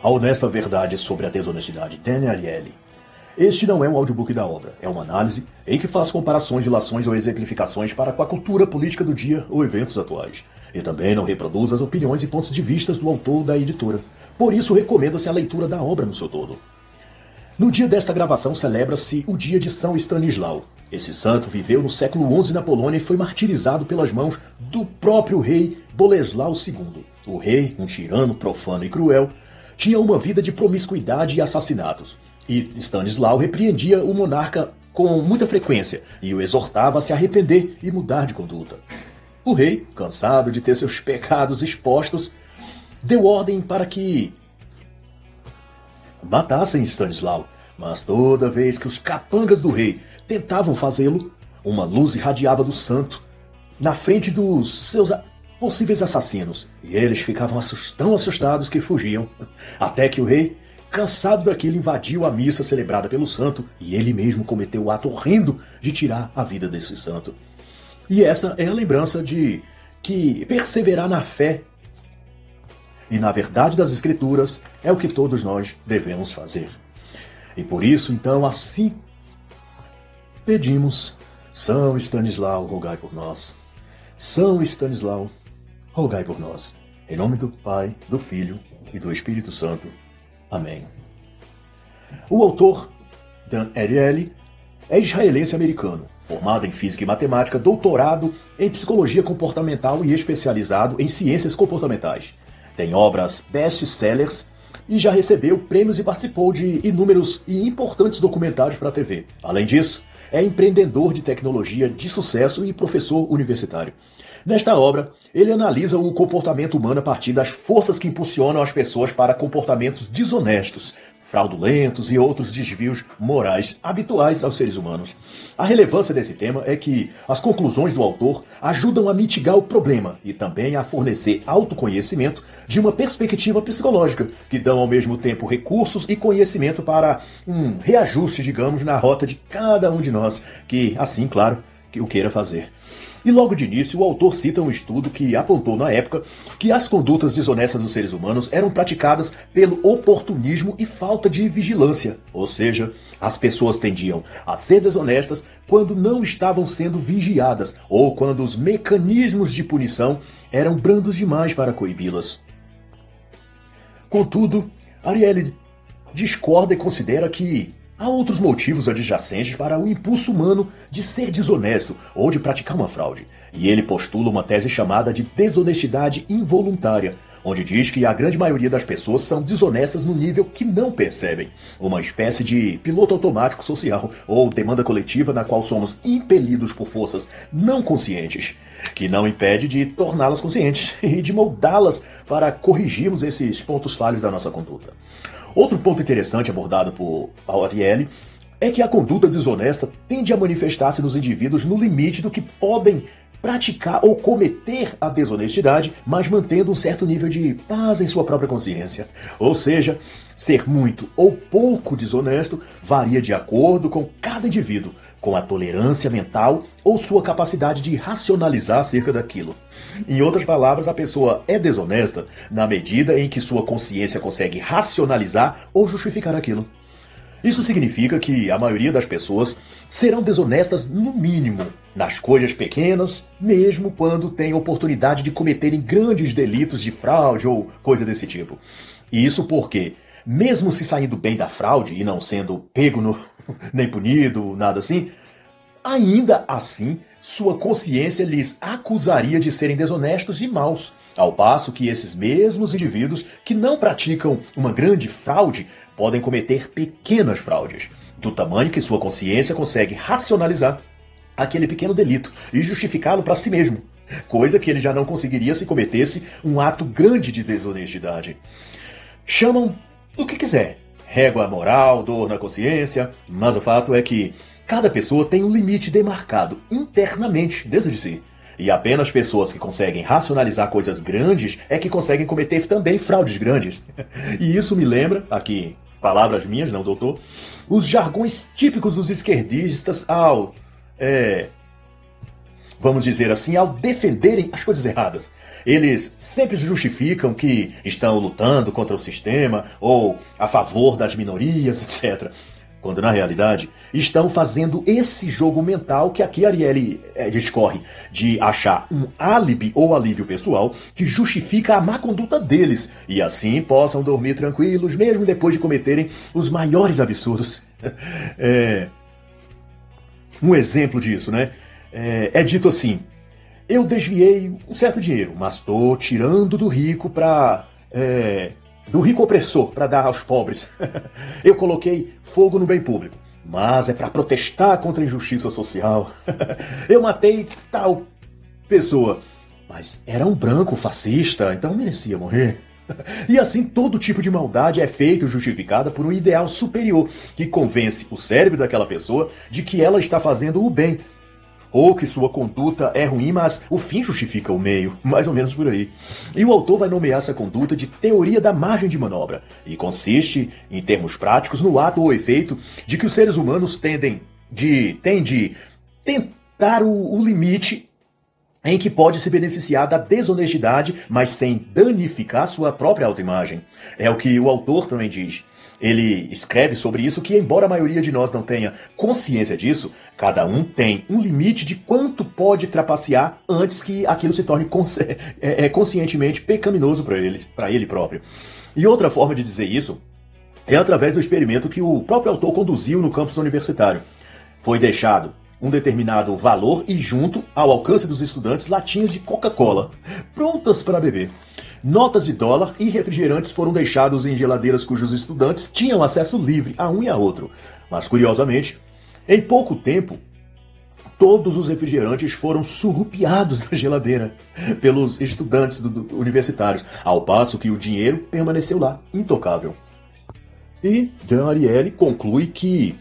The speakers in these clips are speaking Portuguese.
A honesta verdade sobre a desonestidade, Dan Ariely. Este não é um audiobook da obra, é uma análise em que faz comparações, ilações ou exemplificações para com a cultura política do dia ou eventos atuais. E também não reproduz as opiniões e pontos de vista do autor ou da editora. Por isso, recomenda-se a leitura da obra no seu todo. No dia desta gravação celebra-se o dia de São Stanislau. Esse santo viveu no século XI na Polônia e foi martirizado pelas mãos do próprio rei Boleslau II. O rei, um tirano profano e cruel, tinha uma vida de promiscuidade e assassinatos. E Stanislau repreendia o monarca com muita frequência e o exortava a se arrepender e mudar de conduta. O rei, cansado de ter seus pecados expostos, deu ordem para que matassem Stanislau, mas toda vez que os capangas do rei tentavam fazê-lo, uma luz irradiava do santo na frente dos seus possíveis assassinos, e eles ficavam tão assustados que fugiam, até que o rei, cansado daquilo, invadiu a missa celebrada pelo santo, e ele mesmo cometeu o ato horrendo de tirar a vida desse santo. E essa é a lembrança de que perseverar na fé e na verdade das Escrituras é o que todos nós devemos fazer. E por isso, então, assim pedimos: São Stanislau, rogai por nós. São Stanislau, rogai por nós. Em nome do Pai, do Filho e do Espírito Santo. Amém. O autor, Dan Ariely, é israelense-americano, formado em Física e Matemática, doutorado em Psicologia Comportamental e especializado em Ciências Comportamentais. Tem obras best-sellers e já recebeu prêmios e participou de inúmeros e importantes documentários para a TV. Além disso, é empreendedor de tecnologia de sucesso e professor universitário. Nesta obra, ele analisa o comportamento humano a partir das forças que impulsionam as pessoas para comportamentos desonestos, fraudulentos e outros desvios morais habituais aos seres humanos. A relevância desse tema é que as conclusões do autor ajudam a mitigar o problema e também a fornecer autoconhecimento de uma perspectiva psicológica, que dão ao mesmo tempo recursos e conhecimento para um reajuste, digamos, na rota de cada um de nós, que assim, claro, que o queira fazer. E logo de início, o autor cita um estudo que apontou na época que as condutas desonestas dos seres humanos eram praticadas pelo oportunismo e falta de vigilância. Ou seja, as pessoas tendiam a ser desonestas quando não estavam sendo vigiadas ou quando os mecanismos de punição eram brandos demais para coibi-las. Contudo, Ariely discorda e considera que há outros motivos adjacentes para o impulso humano de ser desonesto ou de praticar uma fraude. E ele postula uma tese chamada de desonestidade involuntária, onde diz que a grande maioria das pessoas são desonestas no nível que não percebem. Uma espécie de piloto automático social ou demanda coletiva na qual somos impelidos por forças não conscientes, que não impede de torná-las conscientes e de moldá-las para corrigirmos esses pontos falhos da nossa conduta. Outro ponto interessante abordado por Ariely é que a conduta desonesta tende a manifestar-se nos indivíduos no limite do que podem praticar ou cometer a desonestidade, mas mantendo um certo nível de paz em sua própria consciência. Ou seja, ser muito ou pouco desonesto varia de acordo com cada indivíduo, com a tolerância mental ou sua capacidade de racionalizar acerca daquilo. Em outras palavras, a pessoa é desonesta na medida em que sua consciência consegue racionalizar ou justificar aquilo. Isso significa que a maioria das pessoas serão desonestas no mínimo nas coisas pequenas, mesmo quando têm oportunidade de cometerem grandes delitos de fraude ou coisa desse tipo. E isso porque, mesmo se saindo bem da fraude e não sendo pego nem punido, nada assim, ainda assim sua consciência lhes acusaria de serem desonestos e maus, ao passo que esses mesmos indivíduos que não praticam uma grande fraude podem cometer pequenas fraudes, do tamanho que sua consciência consegue racionalizar aquele pequeno delito e justificá-lo para si mesmo, coisa que ele já não conseguiria se cometesse um ato grande de desonestidade. Chamam do que quiser, régua moral, dor na consciência, mas o fato é que cada pessoa tem um limite demarcado internamente dentro de si. E apenas pessoas que conseguem racionalizar coisas grandes é que conseguem cometer também fraudes grandes. E isso me lembra, aqui, palavras minhas, não doutor, os jargões típicos dos esquerdistas ao vamos dizer assim, ao defenderem as coisas erradas. Eles sempre justificam que estão lutando contra o sistema ou a favor das minorias, etc. Quando, na realidade, estão fazendo esse jogo mental que aqui Ariely discorre, de achar um álibi ou alívio pessoal que justifica a má conduta deles, e assim possam dormir tranquilos, mesmo depois de cometerem os maiores absurdos. Um exemplo disso, né? É dito assim: eu desviei um certo dinheiro, mas estou tirando do rico do rico opressor para dar aos pobres. Eu coloquei fogo no bem público, mas é para protestar contra a injustiça social. Eu matei tal pessoa, mas era um branco fascista, então merecia morrer. E assim todo tipo de maldade é feita e justificada por um ideal superior que convence o cérebro daquela pessoa de que ela está fazendo o bem, ou que sua conduta é ruim, mas o fim justifica o meio, mais ou menos por aí. E o autor vai nomear essa conduta de teoria da margem de manobra, e consiste, em termos práticos, no ato ou efeito de que os seres humanos têm de tentar o limite em que pode se beneficiar da desonestidade, mas sem danificar sua própria autoimagem. É o que o autor também diz. Ele escreve sobre isso que, embora a maioria de nós não tenha consciência disso, cada um tem um limite de quanto pode trapacear antes que aquilo se torne conscientemente pecaminoso para ele próprio. E outra forma de dizer isso é através do experimento que o próprio autor conduziu no campus universitário. Foi deixado um determinado valor e junto ao alcance dos estudantes latinhas de Coca-Cola, prontas para beber. Notas de dólar e refrigerantes foram deixados em geladeiras cujos estudantes tinham acesso livre a um e a outro. Mas, curiosamente, em pouco tempo, todos os refrigerantes foram surrupiados da geladeira pelos estudantes universitários, ao passo que o dinheiro permaneceu lá, intocável. E Dan Ariely conclui que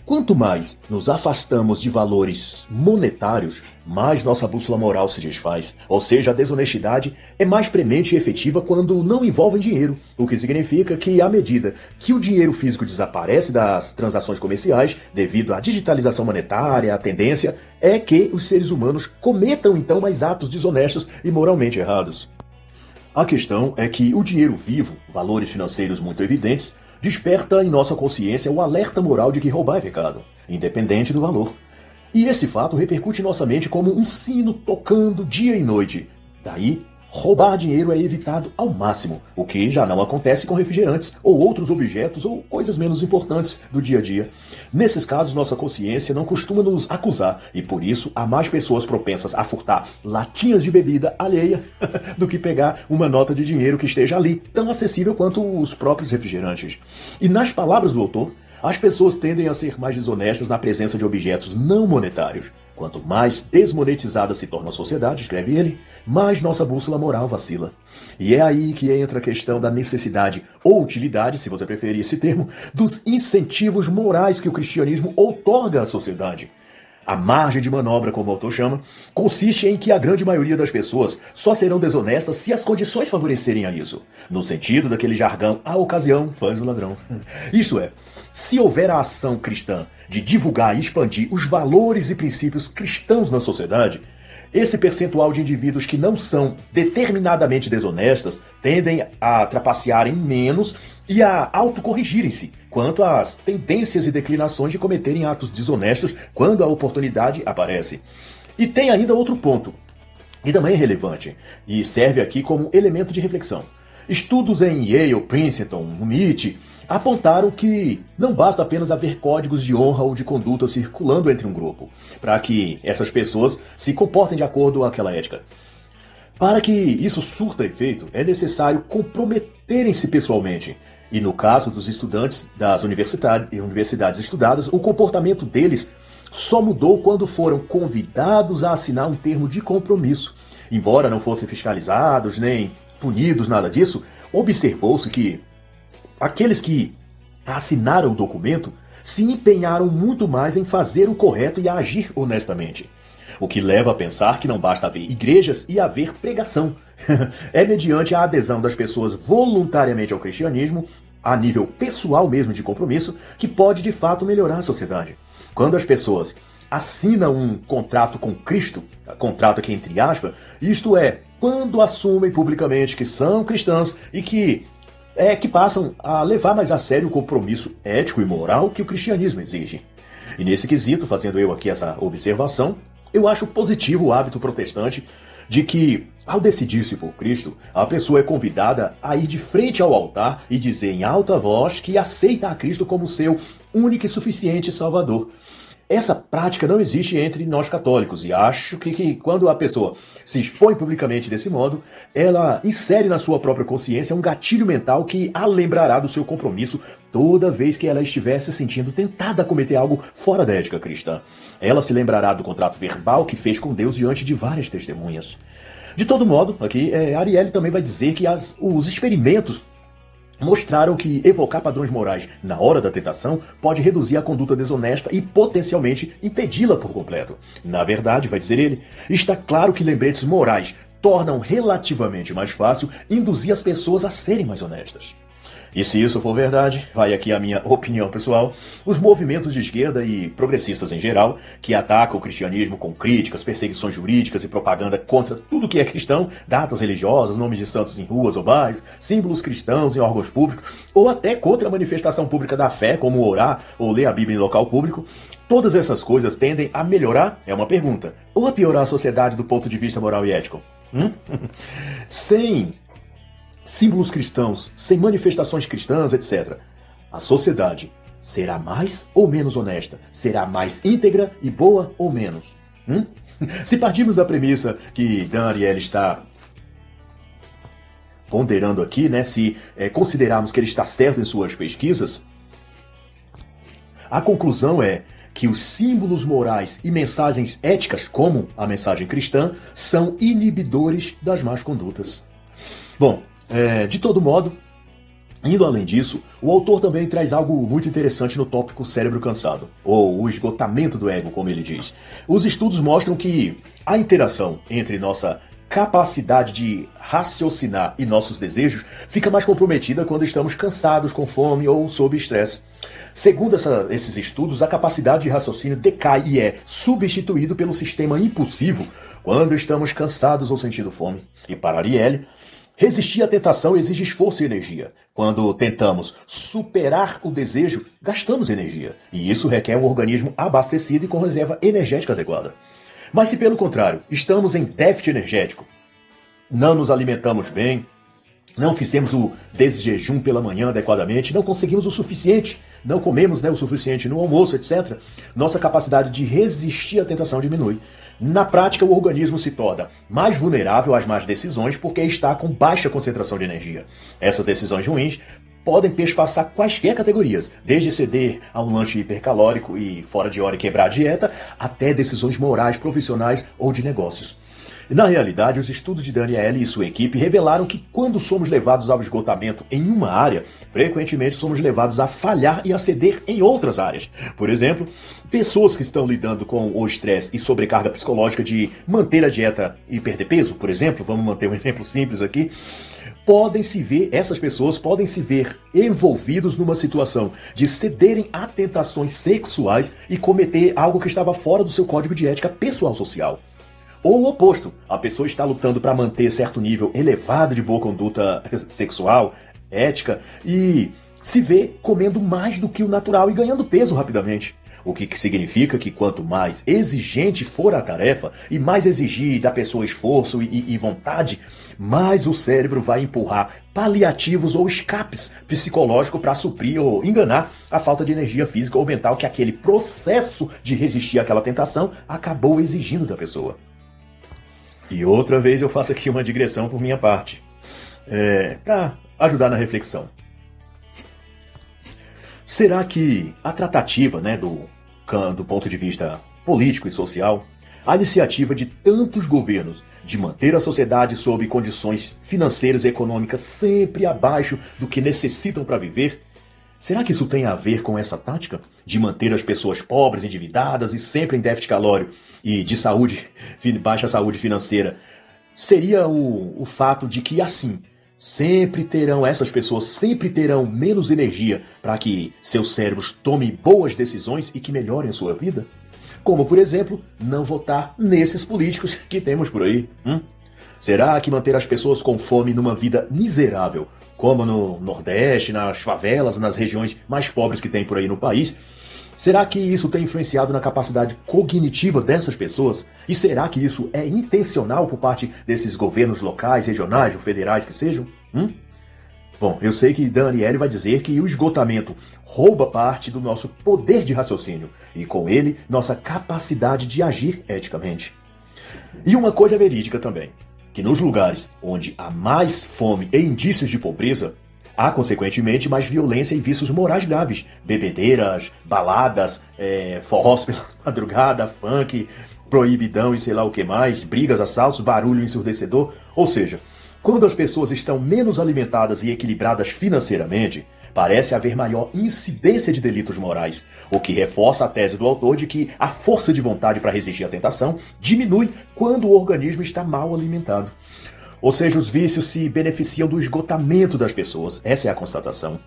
quanto mais nos afastamos de valores monetários, mais nossa bússola moral se desfaz. Ou seja, a desonestidade é mais premente e efetiva quando não envolve dinheiro, o que significa que, à medida que o dinheiro físico desaparece das transações comerciais, devido à digitalização monetária, a tendência é que os seres humanos cometam então mais atos desonestos e moralmente errados. A questão é que o dinheiro vivo, valores financeiros muito evidentes, desperta em nossa consciência o alerta moral de que roubar é pecado, independente do valor. E esse fato repercute em nossa mente como um sino tocando dia e noite. Daí, roubar dinheiro é evitado ao máximo, o que já não acontece com refrigerantes ou outros objetos ou coisas menos importantes do dia a dia. Nesses casos, nossa consciência não costuma nos acusar e, por isso, há mais pessoas propensas a furtar latinhas de bebida alheia do que pegar uma nota de dinheiro que esteja ali, tão acessível quanto os próprios refrigerantes. E nas palavras do autor, as pessoas tendem a ser mais desonestas na presença de objetos não monetários. Quanto mais desmonetizada se torna a sociedade, escreve ele, mais nossa bússola moral vacila. E é aí que entra a questão da necessidade ou utilidade, se você preferir esse termo, dos incentivos morais que o cristianismo outorga à sociedade. A margem de manobra, como o autor chama, consiste em que a grande maioria das pessoas só serão desonestas se as condições favorecerem a isso. No sentido daquele jargão, a ocasião faz o ladrão. Isto é, se houver a ação cristã de divulgar e expandir os valores e princípios cristãos na sociedade, esse percentual de indivíduos que não são determinadamente desonestas tendem a trapacearem menos e a autocorrigirem-se quanto às tendências e declinações de cometerem atos desonestos quando a oportunidade aparece. E tem ainda outro ponto, que também é relevante, e serve aqui como elemento de reflexão. Estudos em Yale, Princeton, MIT, apontaram que não basta apenas haver códigos de honra ou de conduta circulando entre um grupo, para que essas pessoas se comportem de acordo com aquela ética. Para que isso surta efeito, é necessário comprometerem-se pessoalmente. E no caso dos estudantes das universidades estudadas, o comportamento deles só mudou quando foram convidados a assinar um termo de compromisso. Embora não fossem fiscalizados nem punidos, nada disso, observou-se que aqueles que assinaram o documento se empenharam muito mais em fazer o correto e a agir honestamente. O que leva a pensar que não basta haver igrejas e haver pregação. É mediante a adesão das pessoas voluntariamente ao cristianismo, a nível pessoal mesmo de compromisso, que pode de fato melhorar a sociedade. Quando as pessoas assina um contrato com Cristo, contrato aqui entre aspas, isto é, quando assumem publicamente que são cristãs e que passam a levar mais a sério o compromisso ético e moral que o cristianismo exige. E nesse quesito, fazendo eu aqui essa observação, eu acho positivo o hábito protestante de que, ao decidir-se por Cristo, a pessoa é convidada a ir de frente ao altar e dizer em alta voz que aceita a Cristo como seu único e suficiente Salvador. Essa prática não existe entre nós católicos e acho que quando a pessoa se expõe publicamente desse modo, ela insere na sua própria consciência um gatilho mental que a lembrará do seu compromisso toda vez que ela estiver se sentindo tentada a cometer algo fora da ética cristã. Ela se lembrará do contrato verbal que fez com Deus diante de várias testemunhas. De todo modo, aqui Ariely também vai dizer que os experimentos mostraram que evocar padrões morais na hora da tentação pode reduzir a conduta desonesta e potencialmente impedi-la por completo. Na verdade, vai dizer ele, está claro que lembretes morais tornam relativamente mais fácil induzir as pessoas a serem mais honestas. E se isso for verdade, vai aqui a minha opinião pessoal, os movimentos de esquerda e progressistas em geral, que atacam o cristianismo com críticas, perseguições jurídicas e propaganda contra tudo que é cristão, datas religiosas, nomes de santos em ruas ou bares, símbolos cristãos em órgãos públicos, ou até contra a manifestação pública da fé, como orar ou ler a Bíblia em local público, todas essas coisas tendem a melhorar, é uma pergunta, ou a piorar a sociedade do ponto de vista moral e ético? Sem símbolos cristãos, sem manifestações cristãs, etc. A sociedade será mais ou menos honesta? Será mais íntegra e boa ou menos? Se partirmos da premissa que Dan Ariely está ponderando aqui, né, se considerarmos que ele está certo em suas pesquisas, a conclusão é que os símbolos morais e mensagens éticas, como a mensagem cristã, são inibidores das más condutas. Bom, de todo modo, indo além disso, o autor também traz algo muito interessante no tópico cérebro cansado, ou o esgotamento do ego, como ele diz. Os estudos mostram que a interação entre nossa capacidade de raciocinar e nossos desejos fica mais comprometida quando estamos cansados, com fome ou sob estresse. Segundo esses estudos, a capacidade de raciocínio decai e é substituído pelo sistema impulsivo quando estamos cansados ou sentindo fome. E para Ariely, resistir à tentação exige esforço e energia. Quando tentamos superar o desejo, gastamos energia. E isso requer um organismo abastecido e com reserva energética adequada. Mas se pelo contrário, estamos em déficit energético, não nos alimentamos bem, não fizemos o desjejum pela manhã adequadamente, não conseguimos o suficiente, não comemos o suficiente no almoço, etc., nossa capacidade de resistir à tentação diminui. Na prática, o organismo se torna mais vulnerável às más decisões porque está com baixa concentração de energia. Essas decisões ruins podem perspassar quaisquer categorias, desde ceder a um lanche hipercalórico e fora de hora e quebrar a dieta, até decisões morais, profissionais ou de negócios. Na realidade, os estudos de Dan Ariely e sua equipe revelaram que quando somos levados ao esgotamento em uma área, frequentemente somos levados a falhar e a ceder em outras áreas. Por exemplo, pessoas que estão lidando com o estresse e sobrecarga psicológica de manter a dieta e perder peso, por exemplo, vamos manter um exemplo simples aqui, essas pessoas podem se ver envolvidos numa situação de cederem a tentações sexuais e cometer algo que estava fora do seu código de ética pessoal social. Ou o oposto, a pessoa está lutando para manter certo nível elevado de boa conduta sexual, ética, e se vê comendo mais do que o natural e ganhando peso rapidamente. O que significa que quanto mais exigente for a tarefa e mais exigir da pessoa esforço e vontade, mais o cérebro vai empurrar paliativos ou escapes psicológicos para suprir ou enganar a falta de energia física ou mental que aquele processo de resistir àquela tentação acabou exigindo da pessoa. E outra vez eu faço aqui uma digressão por minha parte, para ajudar na reflexão. Será que a tratativa, do ponto de vista político e social, a iniciativa de tantos governos de manter a sociedade sob condições financeiras e econômicas sempre abaixo do que necessitam para viver, será que isso tem a ver com essa tática de manter as pessoas pobres, endividadas e sempre em déficit calórico e de baixa saúde financeira? Seria o fato de que assim, essas pessoas sempre terão menos energia para que seus cérebros tomem boas decisões e que melhorem a sua vida? Como, por exemplo, não votar nesses políticos que temos por aí. Será que manter as pessoas com fome numa vida miserável, como no Nordeste, nas favelas, nas regiões mais pobres que tem por aí no país, será que isso tem influenciado na capacidade cognitiva dessas pessoas? E será que isso é intencional por parte desses governos locais, regionais ou federais que sejam? Bom, eu sei que Daniele vai dizer que o esgotamento rouba parte do nosso poder de raciocínio e, com ele, nossa capacidade de agir eticamente. E uma coisa verídica também, que nos lugares onde há mais fome e indícios de pobreza, há, consequentemente, mais violência e vícios morais graves. Bebedeiras, baladas, forrós pela madrugada, funk, proibidão e sei lá o que mais, brigas, assaltos, barulho ensurdecedor. Ou seja, quando as pessoas estão menos alimentadas e equilibradas financeiramente, parece haver maior incidência de delitos morais, o que reforça a tese do autor de que a força de vontade para resistir à tentação diminui quando o organismo está mal alimentado. Ou seja, os vícios se beneficiam do esgotamento das pessoas. Essa é a constatação.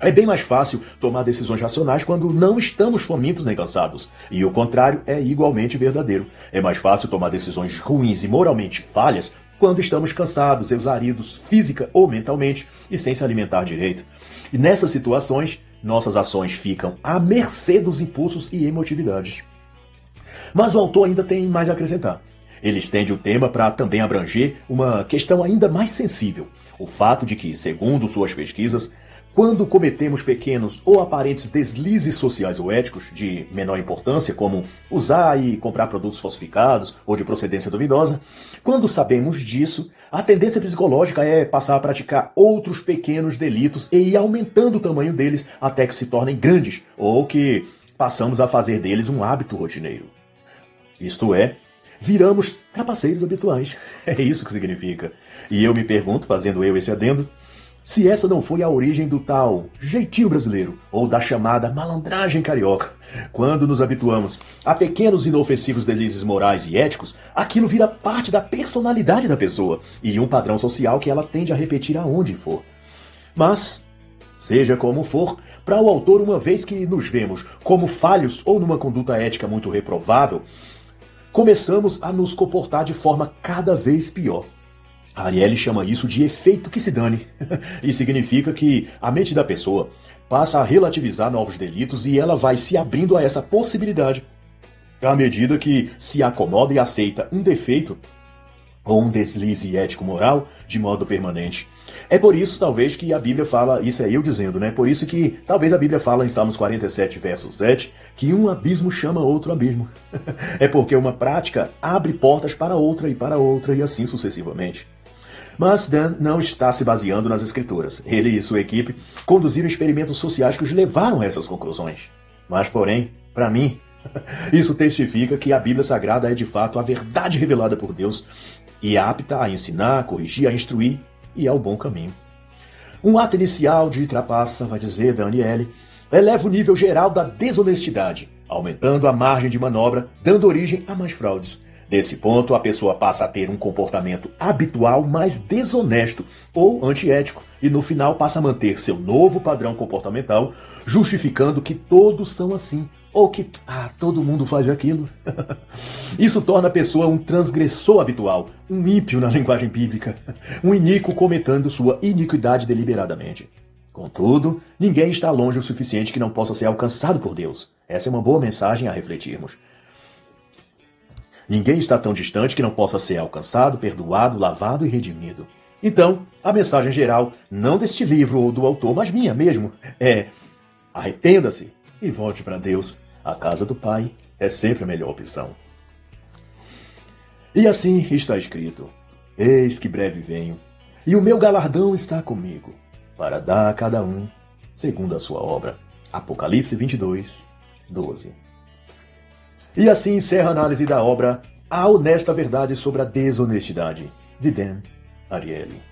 É bem mais fácil tomar decisões racionais quando não estamos famintos nem cansados. E o contrário é igualmente verdadeiro. É mais fácil tomar decisões ruins e moralmente falhas quando estamos cansados, exauridos física ou mentalmente e sem se alimentar direito. E nessas situações, nossas ações ficam à mercê dos impulsos e emotividades. Mas o autor ainda tem mais a acrescentar. Ele estende o tema para também abranger uma questão ainda mais sensível. O fato de que, segundo suas pesquisas, quando cometemos pequenos ou aparentes deslizes sociais ou éticos de menor importância, como usar e comprar produtos falsificados ou de procedência duvidosa, quando sabemos disso, a tendência psicológica é passar a praticar outros pequenos delitos e ir aumentando o tamanho deles até que se tornem grandes, ou que passamos a fazer deles um hábito rotineiro. Isto é, viramos trapaceiros habituais. É isso que significa. E eu me pergunto, fazendo eu esse adendo, se essa não foi a origem do tal jeitinho brasileiro, ou da chamada malandragem carioca. Quando nos habituamos a pequenos e inofensivos deslizes morais e éticos, aquilo vira parte da personalidade da pessoa e um padrão social que ela tende a repetir aonde for. Mas, seja como for, para o autor, uma vez que nos vemos como falhos ou numa conduta ética muito reprovável, começamos a nos comportar de forma cada vez pior. A Ariely chama isso de efeito que se dane, e significa que a mente da pessoa passa a relativizar novos delitos e ela vai se abrindo a essa possibilidade, à medida que se acomoda e aceita um defeito ou um deslize ético-moral de modo permanente. É por isso, talvez, que a Bíblia fala, isso é eu dizendo, né? Por isso que talvez a Bíblia fala em Salmos 47, verso 7, que um abismo chama outro abismo. É porque uma prática abre portas para outra e assim sucessivamente. Mas Dan não está se baseando nas escrituras. Ele e sua equipe conduziram experimentos sociais que os levaram a essas conclusões. Mas, porém, para mim, isso testifica que a Bíblia Sagrada é de fato a verdade revelada por Deus e é apta a ensinar, a corrigir, a instruir e ao bom caminho. Um ato inicial de trapaça, vai dizer Daniele, eleva o nível geral da desonestidade, aumentando a margem de manobra, dando origem a mais fraudes. Desse ponto, a pessoa passa a ter um comportamento habitual mais desonesto ou antiético e no final passa a manter seu novo padrão comportamental, justificando que todos são assim ou que todo mundo faz aquilo. Isso torna a pessoa um transgressor habitual, um ímpio na linguagem bíblica, um iníquo cometendo sua iniquidade deliberadamente. Contudo, ninguém está longe o suficiente que não possa ser alcançado por Deus. Essa é uma boa mensagem a refletirmos. Ninguém está tão distante que não possa ser alcançado, perdoado, lavado e redimido. Então, a mensagem geral, não deste livro ou do autor, mas minha mesmo, é: arrependa-se e volte para Deus. A casa do Pai é sempre a melhor opção. E assim está escrito: eis que breve venho, e o meu galardão está comigo, para dar a cada um segundo a sua obra. Apocalipse 22, 12. E assim encerra a análise da obra A Honesta Verdade sobre a Desonestidade, de Dan Ariely.